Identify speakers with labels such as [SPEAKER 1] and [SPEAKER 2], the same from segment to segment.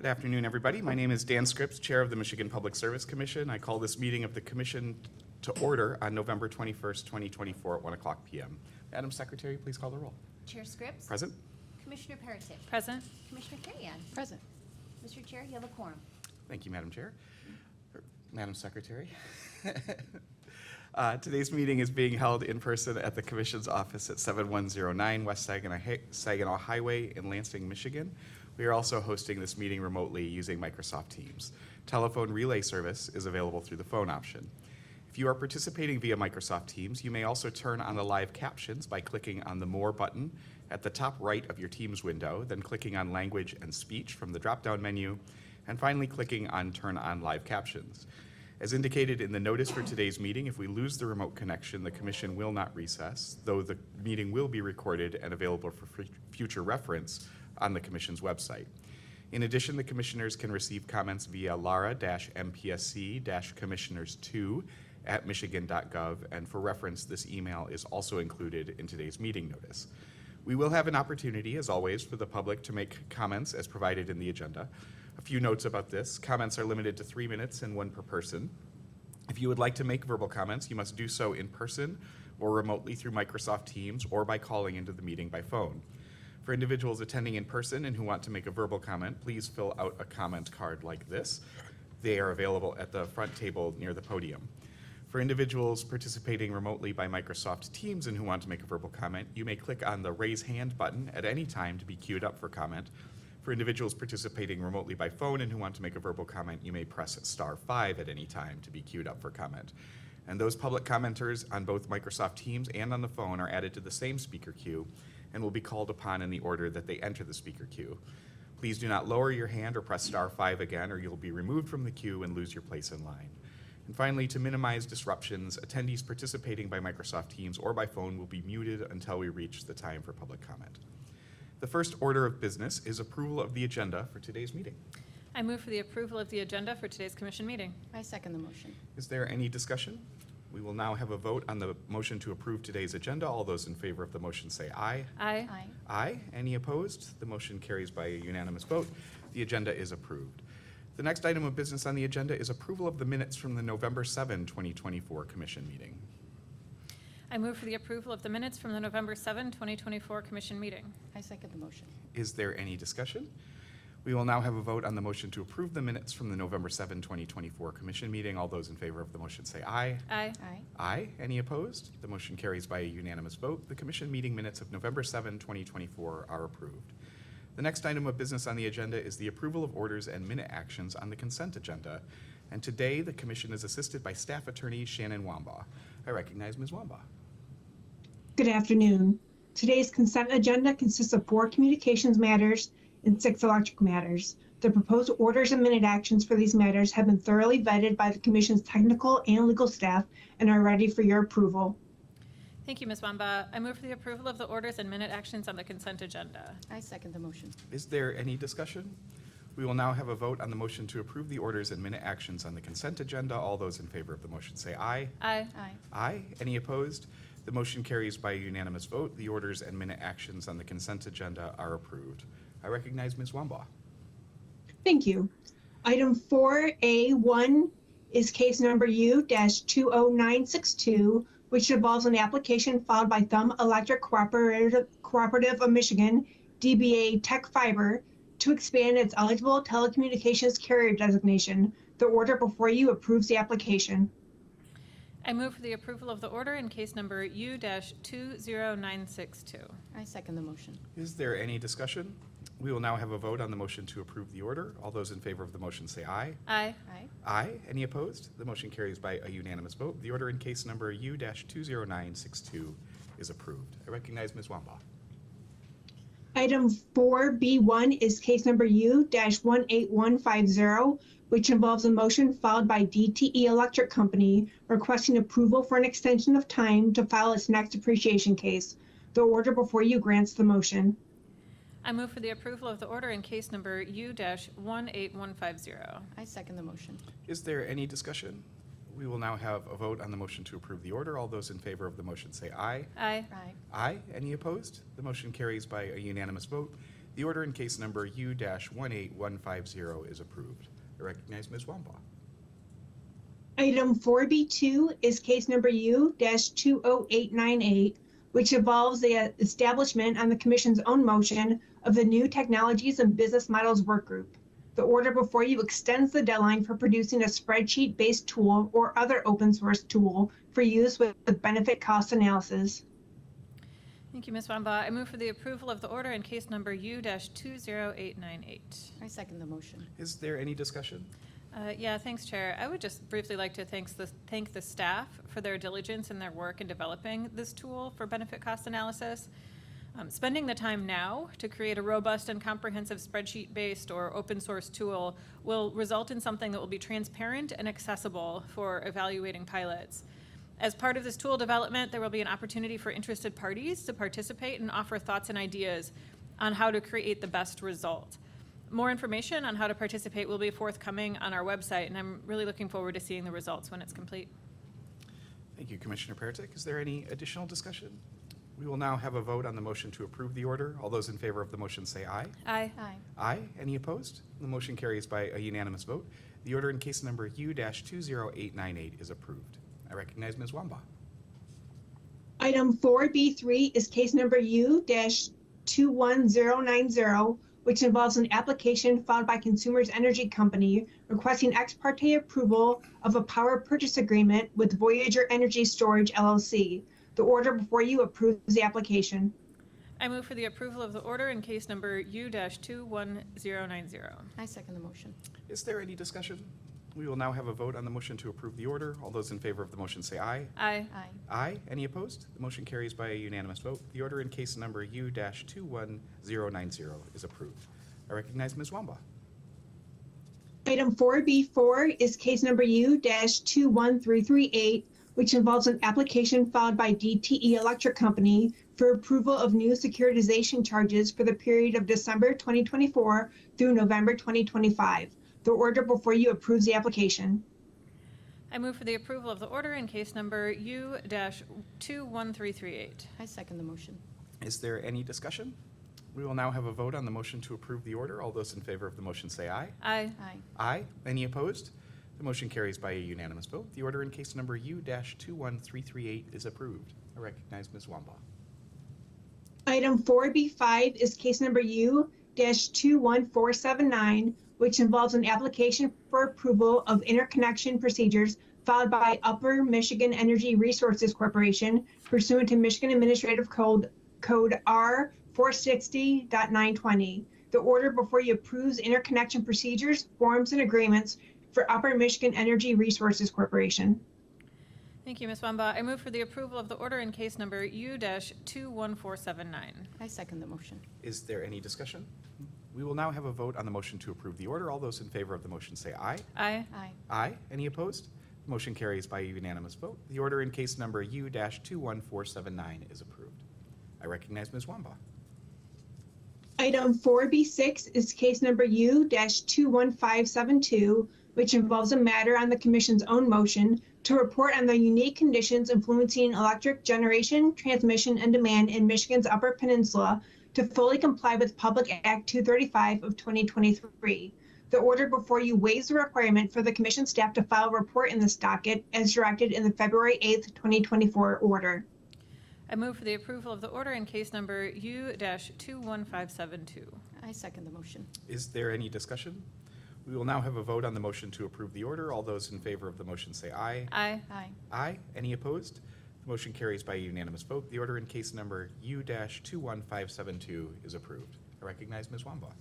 [SPEAKER 1] Good afternoon, everybody. My name is Dan Scripps, Chair of the Michigan Public Service Commission. I call this meeting of the Commission to order on November 21st, 2024 at 1 o'clock p.m. Madam Secretary, please call the roll.
[SPEAKER 2] Chair Scripps.
[SPEAKER 1] Present.
[SPEAKER 2] Commissioner Peritick.
[SPEAKER 3] Present.
[SPEAKER 2] Commissioner Carrion.
[SPEAKER 3] Present.
[SPEAKER 2] Mr. Chair, you have a quorum.
[SPEAKER 1] Thank you, Madam Chair. Madam Secretary. Today's meeting is being held in person at the Commission's office at 7109 West Saginaw Highway in Lansing, Michigan. We are also hosting this meeting remotely using Microsoft Teams. Telephone relay service is available through the phone option. If you are participating via Microsoft Teams, you may also turn on the live captions by clicking on the More button at the top right of your Teams window, then clicking on Language and Speech from the drop-down menu, and finally clicking on Turn on Live Captions. As indicated in the notice for today's meeting, if we lose the remote connection, the Commission will not recess, though the meeting will be recorded and available for future reference on the Commission's website. In addition, the Commissioners can receive comments via lara-mpsc-commissioners2@michigan.gov, and for reference, this email is also included in today's meeting notice. We will have an opportunity, as always, for the public to make comments as provided in the agenda. A few notes about this. Comments are limited to 3 minutes and 1 per person. If you would like to make verbal comments, you must do so in person or remotely through Microsoft Teams or by calling into the meeting by phone. For individuals attending in person and who want to make a verbal comment, please fill out a comment card like this. They are available at the front table near the podium. For individuals participating remotely by Microsoft Teams and who want to make a verbal comment, you may click on the Raise Hand button at any time to be queued up for comment. For individuals participating remotely by phone and who want to make a verbal comment, you may press *5 at any time to be queued up for comment. And those public commenters on both Microsoft Teams and on the phone are added to the same speaker queue and will be called upon in the order that they enter the speaker queue. Please do not lower your hand or press *5 again, or you'll be removed from the queue and lose your place in line. And finally, to minimize disruptions, attendees participating by Microsoft Teams or by phone will be muted until we reach the time for public comment. The first order of business is approval of the agenda for today's meeting.
[SPEAKER 3] I move for the approval of the agenda for today's commission meeting.
[SPEAKER 2] I second the motion.
[SPEAKER 1] Is there any discussion? We will now have a vote on the motion to approve today's agenda. All those in favor of the motion say aye.
[SPEAKER 3] Aye.
[SPEAKER 2] Aye.
[SPEAKER 1] Aye. Any opposed? The motion carries by a unanimous vote. The agenda is approved. The next item of business on the agenda is approval of the minutes from the November 7, 2024 Commission meeting.
[SPEAKER 3] I move for the approval of the minutes from the November 7, 2024 commission meeting.
[SPEAKER 2] I second the motion.
[SPEAKER 1] Is there any discussion? We will now have a vote on the motion to approve the minutes from the November 7, 2024 Commission meeting. All those in favor of the motion say aye.
[SPEAKER 3] Aye.
[SPEAKER 2] Aye.
[SPEAKER 1] Aye. Any opposed? The motion carries by a unanimous vote. The Commission meeting minutes of November 7, 2024 are approved. The next item of business on the agenda is the approval of orders and minute actions on the consent agenda. And today, the Commission is assisted by Staff Attorney Shannon Wambaugh. I recognize Ms. Wambaugh.
[SPEAKER 4] Good afternoon. Today's consent agenda consists of 4 communications matters and 6 electric matters. The proposed orders and minute actions for these matters have been thoroughly vetted by the Commission's technical and legal staff and are ready for your approval.
[SPEAKER 3] Thank you, Ms. Wamba. I move for the approval of the orders and minute actions on the consent agenda.
[SPEAKER 2] I second the motion.
[SPEAKER 1] Is there any discussion? We will now have a vote on the motion to approve the orders and minute actions on the consent agenda. All those in favor of the motion say aye.
[SPEAKER 3] Aye.
[SPEAKER 2] Aye.
[SPEAKER 1] Aye. Any opposed? The motion carries by a unanimous vote. The orders and minute actions on the consent agenda are approved. I recognize Ms. Wambaugh.
[SPEAKER 4] Thank you. Item 4A1 is case number U-20962, which involves an application filed by Thumb Electric Cooperative of Michigan, DBA Tech Fiber, to expand its eligible telecommunications carrier designation. The order before you approves the application.
[SPEAKER 3] I move for the approval of the order in case number U-20962.
[SPEAKER 2] I second the motion.
[SPEAKER 1] Is there any discussion? We will now have a vote on the motion to approve the order. All those in favor of the motion say aye.
[SPEAKER 3] Aye.
[SPEAKER 2] Aye.
[SPEAKER 1] Aye. Any opposed? The motion carries by a unanimous vote. The order in case number U-20962 is approved. I recognize Ms. Wambaugh.
[SPEAKER 4] Item 4B1 is case number U-18150, which involves a motion filed by DTE Electric Company requesting approval for an extension of time to file its next depreciation case. The order before you grants the motion.
[SPEAKER 3] I move for the approval of the order in case number U-18150.
[SPEAKER 2] I second the motion.
[SPEAKER 1] Is there any discussion? We will now have a vote on the motion to approve the order. All those in favor of the motion say aye.
[SPEAKER 3] Aye.
[SPEAKER 2] Aye.
[SPEAKER 1] Aye. Any opposed? The motion carries by a unanimous vote. The order in case number U-18150 is approved. I recognize Ms. Wambaugh.
[SPEAKER 4] Item 4B2 is case number U-20898, which involves the establishment on the Commission's own motion of the New Technologies and Business Models Work Group. The order before you extends the deadline for producing a spreadsheet-based tool or other open source tool for use with benefit cost analysis.
[SPEAKER 3] Thank you, Ms. Wambaugh. I move for the approval of the order in case number U-20898.
[SPEAKER 2] I second the motion.
[SPEAKER 1] Is there any discussion?
[SPEAKER 3] Yeah, thanks, Chair. I would just briefly like to thank the staff for their diligence in their work in developing this tool for benefit cost analysis. Spending the time now to create a robust and comprehensive spreadsheet-based or open source tool will result in something that will be transparent and accessible for evaluating pilots. As part of this tool development, there will be an opportunity for interested parties to participate and offer thoughts and ideas on how to create the best result. More information on how to participate will be forthcoming on our website, and I'm really looking forward to seeing the results when it's complete.
[SPEAKER 1] Thank you, Commissioner Pertic. Is there any additional discussion? We will now have a vote on the motion to approve the order. All those in favor of the motion say aye.
[SPEAKER 3] Aye.
[SPEAKER 2] Aye.
[SPEAKER 1] Aye. Any opposed? The motion carries by a unanimous vote. The order in case number U-20898 is approved. I recognize Ms. Wambaugh.
[SPEAKER 4] Item 4B3 is case number U-21090, which involves an application filed by Consumers Energy Company requesting ex parte approval of a power purchase agreement with Voyager Energy Storage LLC. The order before you approves the application.
[SPEAKER 3] I move for the approval of the order in case number U-21090.
[SPEAKER 2] I second the motion.
[SPEAKER 1] Is there any discussion? We will now have a vote on the motion to approve the order. All those in favor of the motion say aye.
[SPEAKER 3] Aye.
[SPEAKER 2] Aye.
[SPEAKER 1] Aye. Any opposed? The motion carries by a unanimous vote. The order in case number U-21090 is approved. I recognize Ms. Wambaugh.
[SPEAKER 4] Item 4B4 is case number U-21338, which involves an application filed by DTE Electric Company for approval of new securitization charges for the period of December 2024 through November 2025. The order before you approves the application.
[SPEAKER 3] I move for the approval of the order in case number U-21338.
[SPEAKER 2] I second the motion.
[SPEAKER 1] Is there any discussion? We will now have a vote on the motion to approve the order. All those in favor of the motion say aye.
[SPEAKER 3] Aye.
[SPEAKER 2] Aye.
[SPEAKER 1] Aye. Any opposed? The motion carries by a unanimous vote. The order in case number U-21338 is approved. I recognize Ms. Wambaugh.
[SPEAKER 4] Item 4B5 is case number U-21479, which involves an application for approval of interconnection procedures filed by Upper Michigan Energy Resources Corporation pursuant to Michigan Administrative Code R460.920. The order before you approves interconnection procedures, forms, and agreements for Upper Michigan Energy Resources Corporation.
[SPEAKER 3] Thank you, Ms. Wambaugh. I move for the approval of the order in case number U-21479.
[SPEAKER 2] I second the motion.
[SPEAKER 1] Is there any discussion? We will now have a vote on the motion to approve the order. All those in favor of the motion say aye.
[SPEAKER 3] Aye.
[SPEAKER 2] Aye.
[SPEAKER 1] Aye. Any opposed? The motion carries by a unanimous vote. The order in case number U-21479 is approved. I recognize Ms. Wambaugh.
[SPEAKER 4] Item 4B6 is case number U-21572, which involves a matter on the Commission's own motion to report on the unique conditions influencing electric generation, transmission, and demand in Michigan's Upper Peninsula to fully comply with Public Act 235 of 2023. The order before you waives the requirement for the Commission staff to file a report in this docket as directed in the February 8th, 2024 order.
[SPEAKER 3] I move for the approval of the order in case number U-21572.
[SPEAKER 2] I second the motion.
[SPEAKER 1] Is there any discussion? We will now have a vote on the motion to approve the order. All those in favor of the motion say aye.
[SPEAKER 3] Aye.
[SPEAKER 2] Aye.
[SPEAKER 1] Aye. Any opposed? The motion carries by a unanimous vote. The order in case number U-21572 is approved. I recognize Ms. Wambaugh.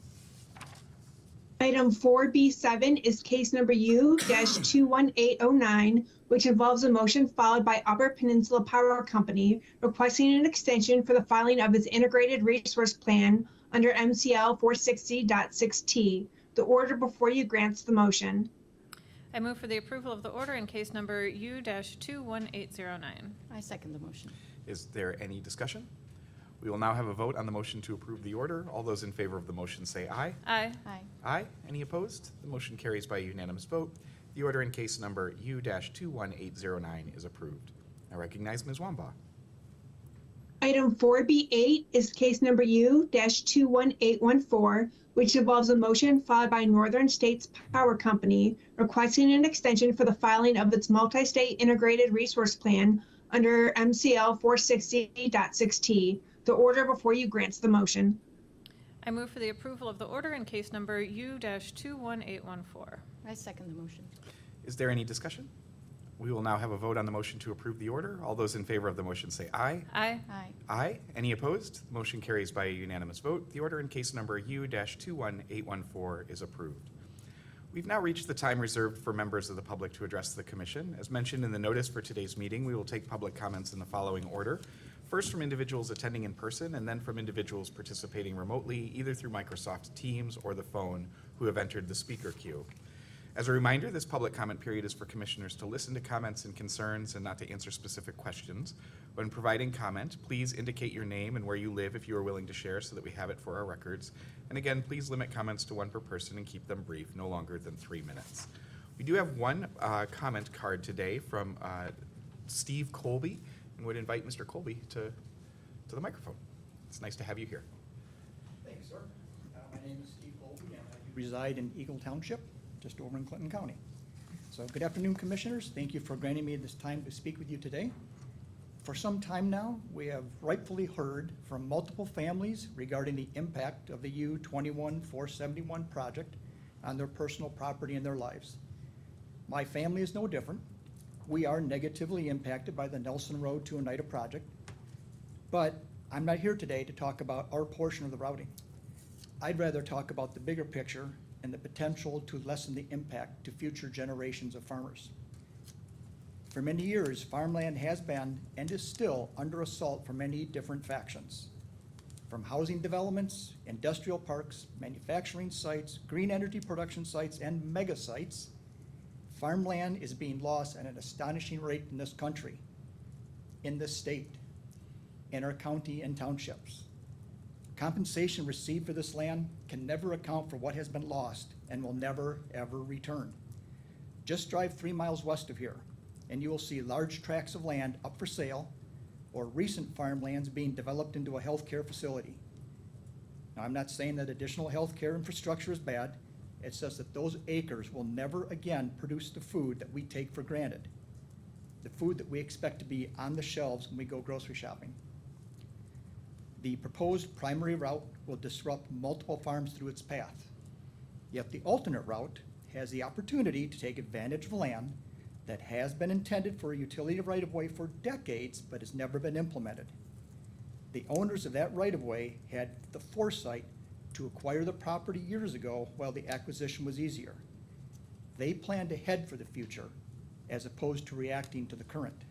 [SPEAKER 4] Item 4B7 is case number U-21809, which involves a motion filed by Upper Peninsula Power Company requesting an extension for the filing of its integrated resource plan under MCL 460.6T. The order before you grants the motion.
[SPEAKER 3] I move for the approval of the order in case number U-21809.
[SPEAKER 2] I second the motion.
[SPEAKER 1] Is there any discussion? We will now have a vote on the motion to approve the order. All those in favor of the motion say aye.
[SPEAKER 3] Aye.
[SPEAKER 2] Aye.
[SPEAKER 1] Aye. Any opposed? The motion carries by a unanimous vote. The order in case number U-21809 is approved. I recognize Ms. Wambaugh.
[SPEAKER 4] Item 4B8 is case number U-21814, which involves a motion filed by Northern States Power Company requesting an extension for the filing of its multi-state integrated resource plan under MCL 460.6T. The order before you grants the motion.
[SPEAKER 3] I move for the approval of the order in case number U-21814.
[SPEAKER 2] I second the motion.
[SPEAKER 1] Is there any discussion? We will now have a vote on the motion to approve the order. All those in favor of the motion say aye.
[SPEAKER 3] Aye.
[SPEAKER 2] Aye.
[SPEAKER 1] Aye. Any opposed? Motion carries by a unanimous vote. The order in case number U-21814 is approved. We've now reached the time reserved for members of the public to address the commission. As mentioned in the notice for today's meeting, we will take public comments in the following order. First from individuals attending in person, and then from individuals participating remotely, either through Microsoft Teams or the phone, who have entered the speaker queue. As a reminder, this public comment period is for commissioners to listen to comments and concerns and not to answer specific questions. When providing comment, please indicate your name and where you live if you are willing to share so that we have it for our records. And again, please limit comments to one per person and keep them brief, no longer than 3 minutes. We do have one comment card today from Steve Colby, and would invite Mr. Colby to the microphone. It's nice to have you here.
[SPEAKER 5] Thanks, sir. My name is Steve Colby, and I reside in Eagle Township, just over in Clinton County. So good afternoon, commissioners. Thank you for granting me this time to speak with you today. For some time now, we have rightfully heard from multiple families regarding the impact of the U-21471 project on their personal property and their lives. My family is no different. We are negatively impacted by the Nelson Road to Oneida project, but I'm not here today to talk about our portion of the routing. I'd rather talk about the bigger picture and the potential to lessen the impact to future generations of farmers. For many years, farmland has been and is still under assault from many different factions. From housing developments, industrial parks, manufacturing sites, green energy production sites, and mega sites, farmland is being lost at an astonishing rate in this country, in this state, in our county and townships. Compensation received for this land can never account for what has been lost and will never, ever return. Just drive 3 miles west of here, and you will see large tracts of land up for sale or recent farmlands being developed into a healthcare facility. Now, I'm not saying that additional healthcare infrastructure is bad. It says that those acres will never again produce the food that we take for granted, the food that we expect to be on the shelves when we go grocery shopping. The proposed primary route will disrupt multiple farms through its path. Yet the alternate route has the opportunity to take advantage of land that has been intended for a utility right-of-way for decades but has never been implemented. The owners of that right-of-way had the foresight to acquire the property years ago while the acquisition was easier. They planned ahead for the future as opposed to reacting to the current.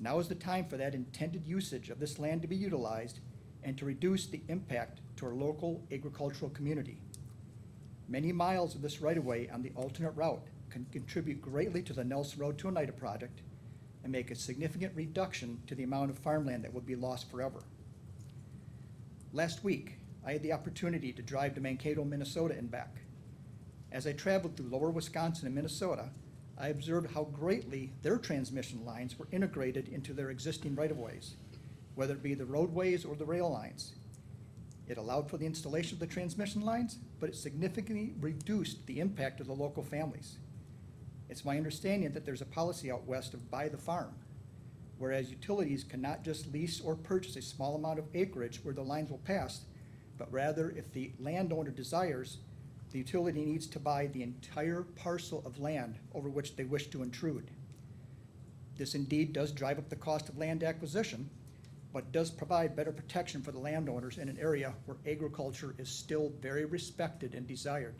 [SPEAKER 5] Now is the time for that intended usage of this land to be utilized and to reduce the impact to our local agricultural community. Many miles of this right-of-way on the alternate route can contribute greatly to the Nelson Road to Oneida project and make a significant reduction to the amount of farmland that will be lost forever. Last week, I had the opportunity to drive to Mankato, Minnesota and back. As I traveled through lower Wisconsin and Minnesota, I observed how greatly their transmission lines were integrated into their existing right-of-ways, whether it be the roadways or the rail lines. It allowed for the installation of the transmission lines, but it significantly reduced the impact of the local families. It's my understanding that there's a policy out west of buy the farm, whereas utilities cannot just lease or purchase a small amount of acreage where the lines will pass, but rather if the landowner desires, the utility needs to buy the entire parcel of land over which they wish to intrude. This indeed does drive up the cost of land acquisition, but does provide better protection for the landowners in an area where agriculture is still very respected and desired.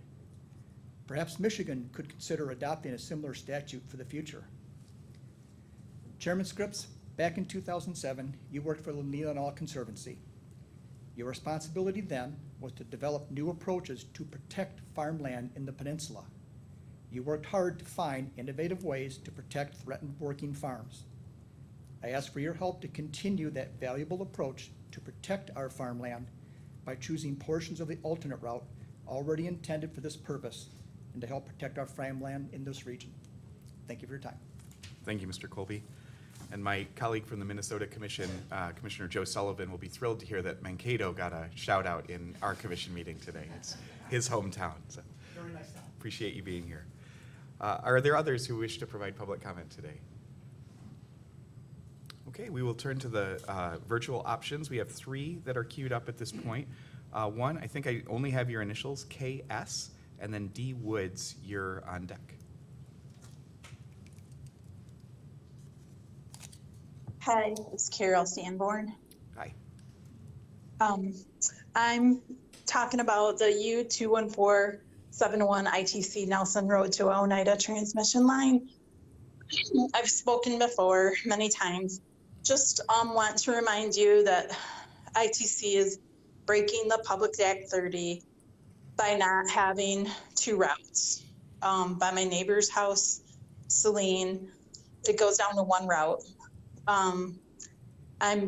[SPEAKER 5] Perhaps Michigan could consider adopting a similar statute for the future. Chairman Scripps, back in 2007, you worked for the Leelanau Conservancy. Your responsibility then was to develop new approaches to protect farmland in the peninsula. You worked hard to find innovative ways to protect threatened working farms. I ask for your help to continue that valuable approach to protect our farmland by choosing portions of the alternate route already intended for this purpose and to help protect our farmland in this region. Thank you for your time.
[SPEAKER 1] Thank you, Mr. Colby. And my colleague from the Minnesota Commission, Commissioner Joe Sullivan, will be thrilled to hear that Mankato got a shout out in our commission meeting today. It's his hometown, so
[SPEAKER 5] Very nice town.
[SPEAKER 1] appreciate you being here. Are there others who wish to provide public comment today? Okay, we will turn to the virtual options. We have 3 that are queued up at this point. One, I think I only have your initials, KS, and then D Woods, you're on deck.
[SPEAKER 6] Hi, it's Carol Sanborn.
[SPEAKER 1] Hi.
[SPEAKER 6] I'm talking about the U21471 ITC Nelson Road to Oneida transmission line. I've spoken before many times. Just want to remind you that ITC is breaking the Public Act 30 by not having 2 routes. By my neighbor's house, Celine, it goes down to 1 route. I'm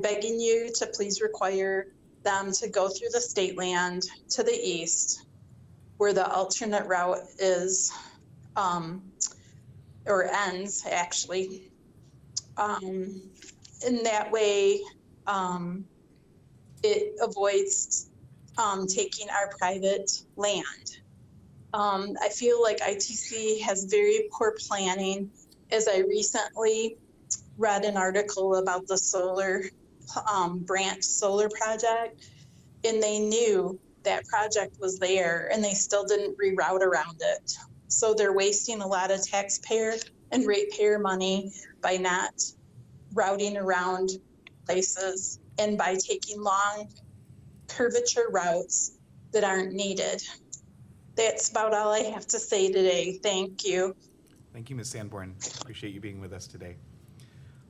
[SPEAKER 6] begging you to please require them to go through the state land to the east where the alternate route is, or ends actually. In that way, it avoids taking our private land. I feel like ITC has very poor planning, as I recently read an article about the solar branch solar project, and they knew that project was there and they still didn't reroute around it. So they're wasting a lot of taxpayer and ratepayer money by not routing around places and by taking long curvature routes that aren't needed. That's about all I have to say today. Thank you.
[SPEAKER 1] Thank you, Ms. Sanborn. Appreciate you being with us today.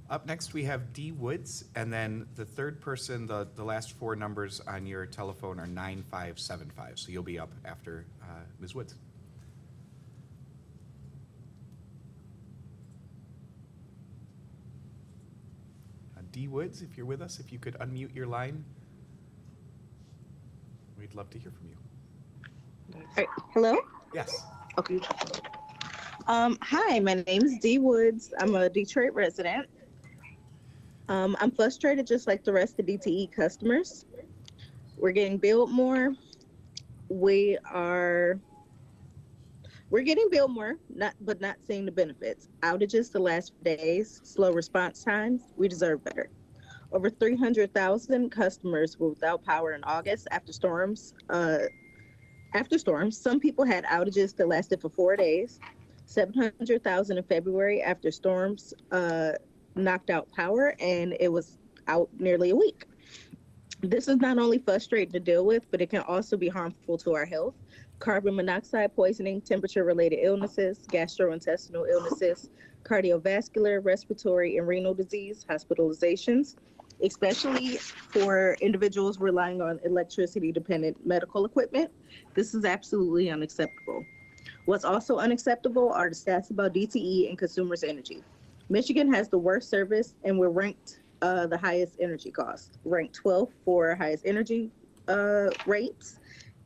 [SPEAKER 1] Up next, we have D Woods, and then the third person, the last 4 numbers on your telephone are 9575. So you'll be up after Ms. Woods. D Woods, if you're with us, if you could unmute your line, we'd love to hear from you.
[SPEAKER 7] All right. Hello?
[SPEAKER 1] Yes.
[SPEAKER 7] Okay. Hi, my name is Dee Woods. I'm a Detroit resident. I'm frustrated just like the rest of DTE customers. We're getting billed more. We're getting billed more, but not seeing the benefits. Outages the last few days, slow response times. We deserve better. Over 300,000 customers were without power in August after storms. Some people had outages that lasted for 4 days. 700,000 in February after storms knocked out power, and it was out nearly a week. This is not only frustrating to deal with, but it can also be harmful to our health. Carbon monoxide poisoning, temperature-related illnesses, gastrointestinal illnesses, cardiovascular, respiratory, and renal disease, hospitalizations, especially for individuals relying on electricity-dependent medical equipment. This is absolutely unacceptable. What's also unacceptable are the stats about DTE and consumers' energy. Michigan has the worst service, and we're ranked the highest energy cost, ranked 12th for highest energy rates.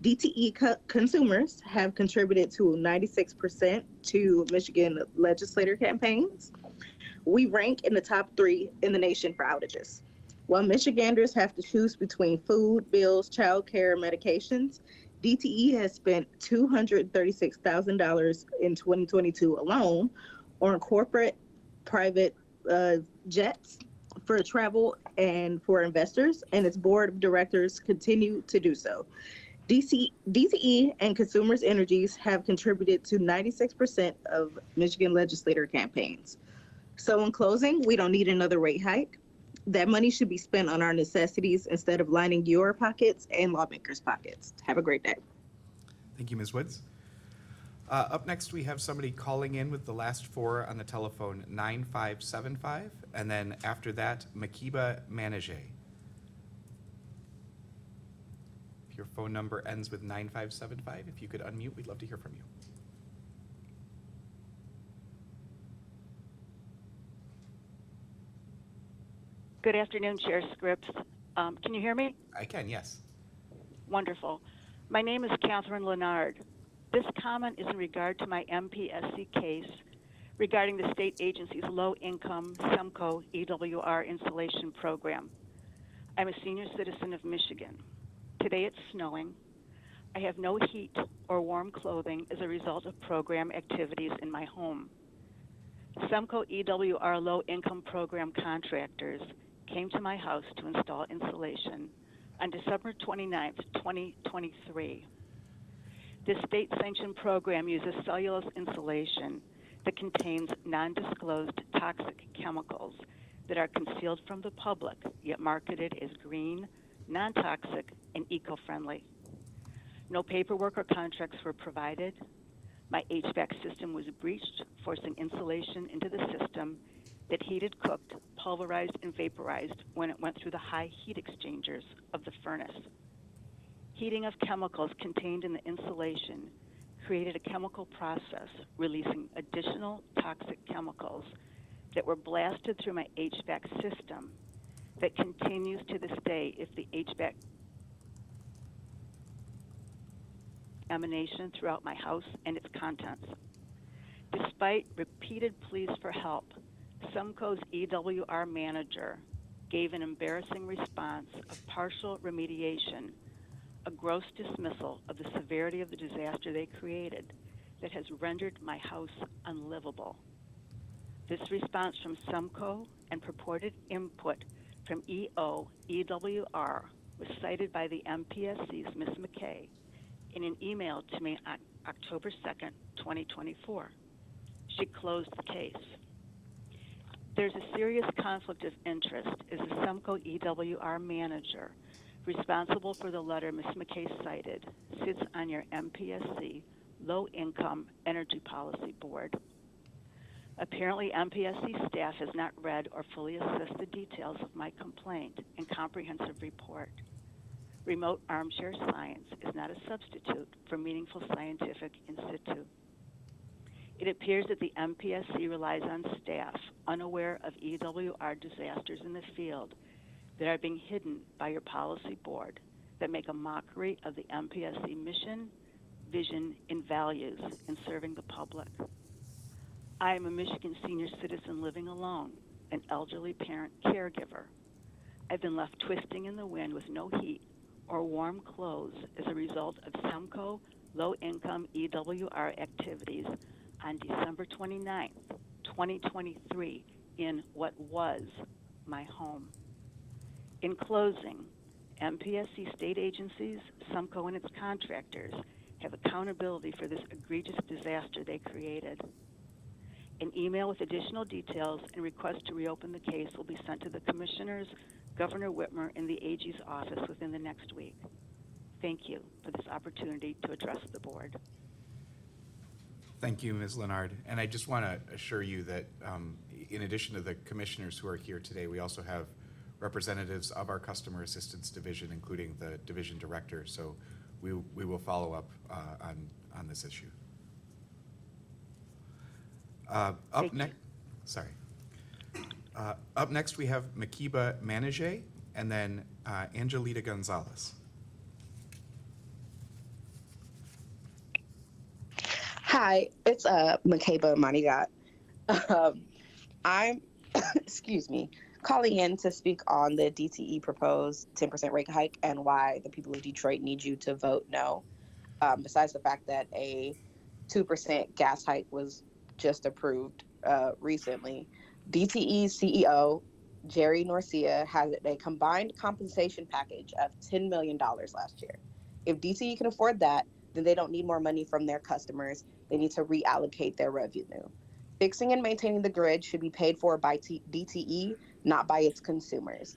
[SPEAKER 7] DTE consumers have contributed to 96% to Michigan legislator campaigns. We rank in the top 3 in the nation for outages. While Michiganders have to choose between food, bills, childcare, medications, DTE has spent $236,000 in 2022 alone on corporate private jets for travel and for investors, and its board of directors continue to do so. DTE and Consumers Energies have contributed to 96% of Michigan legislator campaigns. So in closing, we don't need another rate hike. That money should be spent on our necessities instead of lining your pockets and lawmakers' pockets. Have a great day.
[SPEAKER 1] Thank you, Ms. Woods. Up next, we have somebody calling in with the last 4 on the telephone, 9575, and then after that, Makiba Manage. If your phone number ends with 9575, if you could unmute, we'd love to hear from you.
[SPEAKER 8] Good afternoon, Chair Scripps. Can you hear me?
[SPEAKER 1] I can, yes.
[SPEAKER 8] Wonderful. My name is Catherine Leonard. This comment is in regard to my MPSC case regarding the state agency's low-income SEMCO EWR installation program. I'm a senior citizen of Michigan. Today it's snowing. I have no heat or warm clothing as a result of program activities in my home. SEMCO EWR low-income program contractors came to my house to install insulation on December 29th, 2023. This state-sanctioned program uses cellulose insulation that contains non-disclosed toxic chemicals that are concealed from the public, yet marketed as green, non-toxic, and eco-friendly. No paperwork or contracts were provided. My HVAC system was breached, forcing insulation into the system that heated, cooked, pulverized, and vaporized when it went through the high heat exchangers of the furnace. Heating of chemicals contained in the insulation created a chemical process releasing additional toxic chemicals that were blasted through my HVAC system that continues to this day if the HVAC emanation throughout my house and its contents. Despite repeated pleas for help, SEMCO's EWR manager gave an embarrassing response of partial remediation, a gross dismissal of the severity of the disaster they created that has rendered my house unlivable. This response from SEMCO and purported input from EWR was cited by the MPSC's Ms. McKay in an email to me on October 2nd, 2024. She closed the case. There's a serious conflict of interest as the SEMCO EWR manager responsible for the letter Ms. McKay cited sits on your MPSC Low Income Energy Policy Board. Apparently, MPSC staff has not read or fully assessed the details of my complaint and comprehensive report. Remote armchair science is not a substitute for meaningful scientific in situ. It appears that the MPSC relies on staff unaware of EWR disasters in the field that are being hidden by your policy board that make a mockery of the MPSC mission, vision, and values in serving the public. I am a Michigan senior citizen living alone, an elderly parent caregiver. I've been left twisting in the wind with no heat or warm clothes as a result of SEMCO low-income EWR activities on December 29th, 2023 in what was my home. In closing, MPSC state agencies, SEMCO and its contractors have accountability for this egregious disaster they created. An email with additional details and request to reopen the case will be sent to the commissioners, Governor Whitmer, and the AG's office within the next week. Thank you for this opportunity to address the board.
[SPEAKER 1] Thank you, Ms. Leonard. And I just want to assure you that in addition to the commissioners who are here today, we also have representatives of our Customer Assistance Division, including the division director. So we will follow up on this issue. Up next, we have Makiba Manije and then Angelita Gonzalez.
[SPEAKER 9] Hi, it's Makeba Manigat. I'm, excuse me, calling in to speak on the DTE proposed 10% rate hike and why the people of Detroit need you to vote no. Besides the fact that a 2% gas hike was just approved recently, DTE's CEO, Jerry Norcia, has a combined compensation package of $10 million last year. If DTE can afford that, then they don't need more money from their customers. They need to reallocate their revenue. Fixing and maintaining the grid should be paid for by DTE, not by its consumers.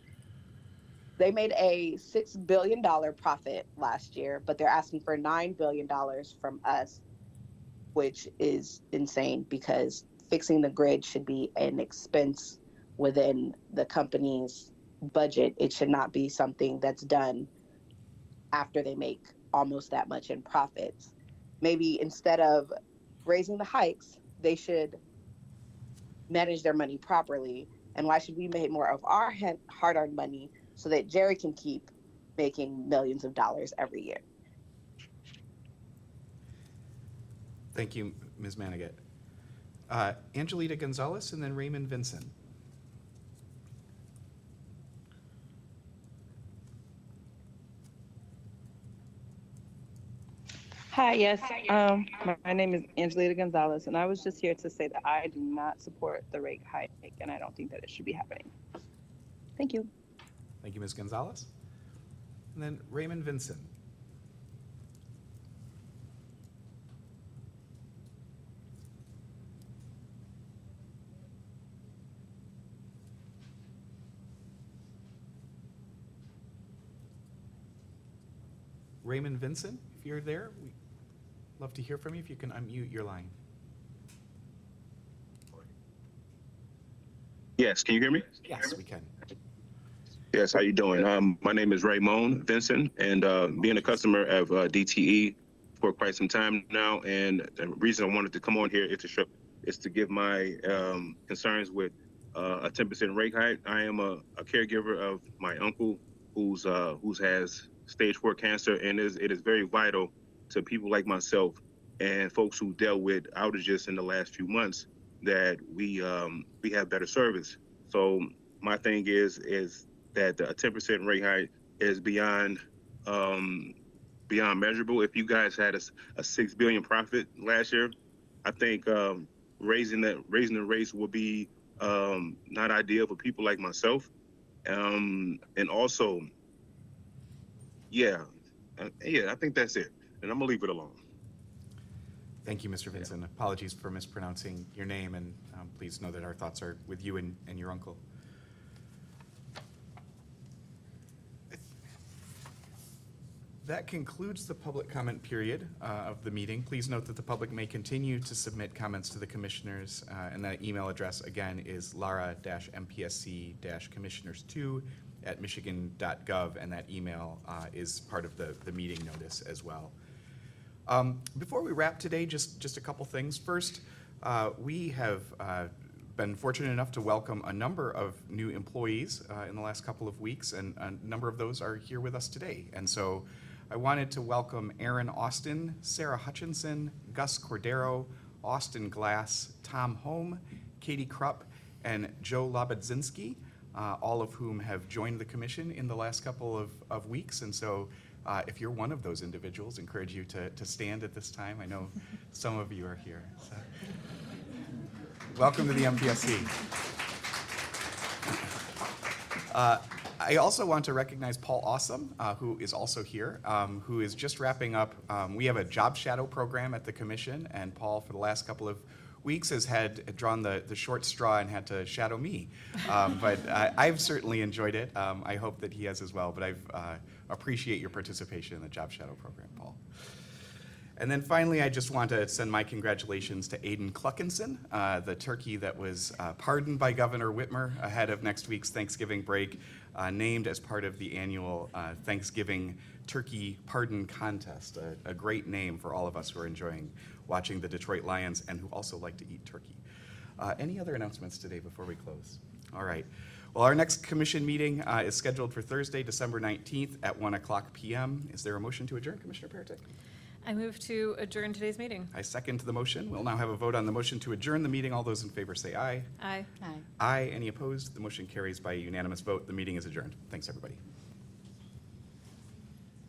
[SPEAKER 9] They made a $6 billion profit last year, but they're asking for $9 billion from us, which is insane because fixing the grid should be an expense within the company's budget. It should not be something that's done after they make almost that much in profits. Maybe instead of raising the hikes, they should manage their money properly. And why should we make more of our hard-earned money so that Jerry can keep making millions of dollars every year?
[SPEAKER 1] Thank you, Ms. Manigat. Angelita Gonzalez and then Raymond Vincent.
[SPEAKER 10] Hi, yes. My name is Angelita Gonzalez, and I was just here to say that I do not support the rate hike, and I don't think that it should be happening. Thank you.
[SPEAKER 1] Thank you, Ms. Gonzalez. And then Raymond Vincent. Raymond Vincent, if you're there, we'd love to hear from you. If you can unmute your line.
[SPEAKER 11] Yes, can you hear me?
[SPEAKER 1] Yes, we can.
[SPEAKER 11] Yes, how you doing? My name is Raymond Vincent, and being a customer of DTE for quite some time now, and the reason I wanted to come on here is to give my concerns with a 10% rate hike. I am a caregiver of my uncle who has stage 4 cancer, and it is very vital to people like myself and folks who dealt with outages in the last few months that we have better service. So my thing is that a 10% rate hike is beyond measurable. If you guys had a $6 billion profit last year, I think raising the rates will be not ideal for people like myself. And also, I think that's it. And I'm gonna leave it alone.
[SPEAKER 1] Thank you, Mr. Vincent. Apologies for mispronouncing your name, and please know that our thoughts are with you and your uncle. That concludes the public comment period of the meeting. Please note that the public may continue to submit comments to the commissioners, and that email address again is lara-mpsc-commissioners2@michigan.gov, and that email is part of the meeting notice as well. Before we wrap today, just a couple things. First, we have been fortunate enough to welcome a number of new employees in the last couple of weeks, and a number of those are here with us today. And so I wanted to welcome Aaron Austin, Sarah Hutchinson, Gus Cordero, Austin Glass, Tom Holm, Katie Krupp, and Joe Labadzinski, all of whom have joined the commission in the last couple of weeks. And so if you're one of those individuals, I encourage you to stand at this time. I know some of you are here. So. Welcome to the MPSC. I also want to recognize Paul Awesome, who is also here, who is just wrapping up. We have a job shadow program at the commission, and Paul, for the last couple of weeks, has drawn the short straw and had to shadow me. But I've certainly enjoyed it. I hope that he has as well, but I appreciate your participation in the job shadow program, Paul. And then finally, I just want to send my congratulations to Aiden Cluckinson, the turkey that was pardoned by Governor Whitmer ahead of next week's Thanksgiving break, named as part of the annual Thanksgiving Turkey Pardon Contest, a great name for all of us who are enjoying watching the Detroit Lions and who also like to eat turkey. Any other announcements today before we close? All right. Well, our next commission meeting is scheduled for Thursday, December 19th at 1:00 p.m. Is there a motion to adjourn, Commissioner Peretick?
[SPEAKER 3] I move to adjourn today's meeting.
[SPEAKER 1] I second the motion. We'll now have a vote on the motion to adjourn the meeting. All those in favor say aye.
[SPEAKER 3] Aye.
[SPEAKER 2] Aye.
[SPEAKER 1] Aye. Any opposed? The motion carries by a unanimous vote. The meeting is adjourned. Thanks, everybody.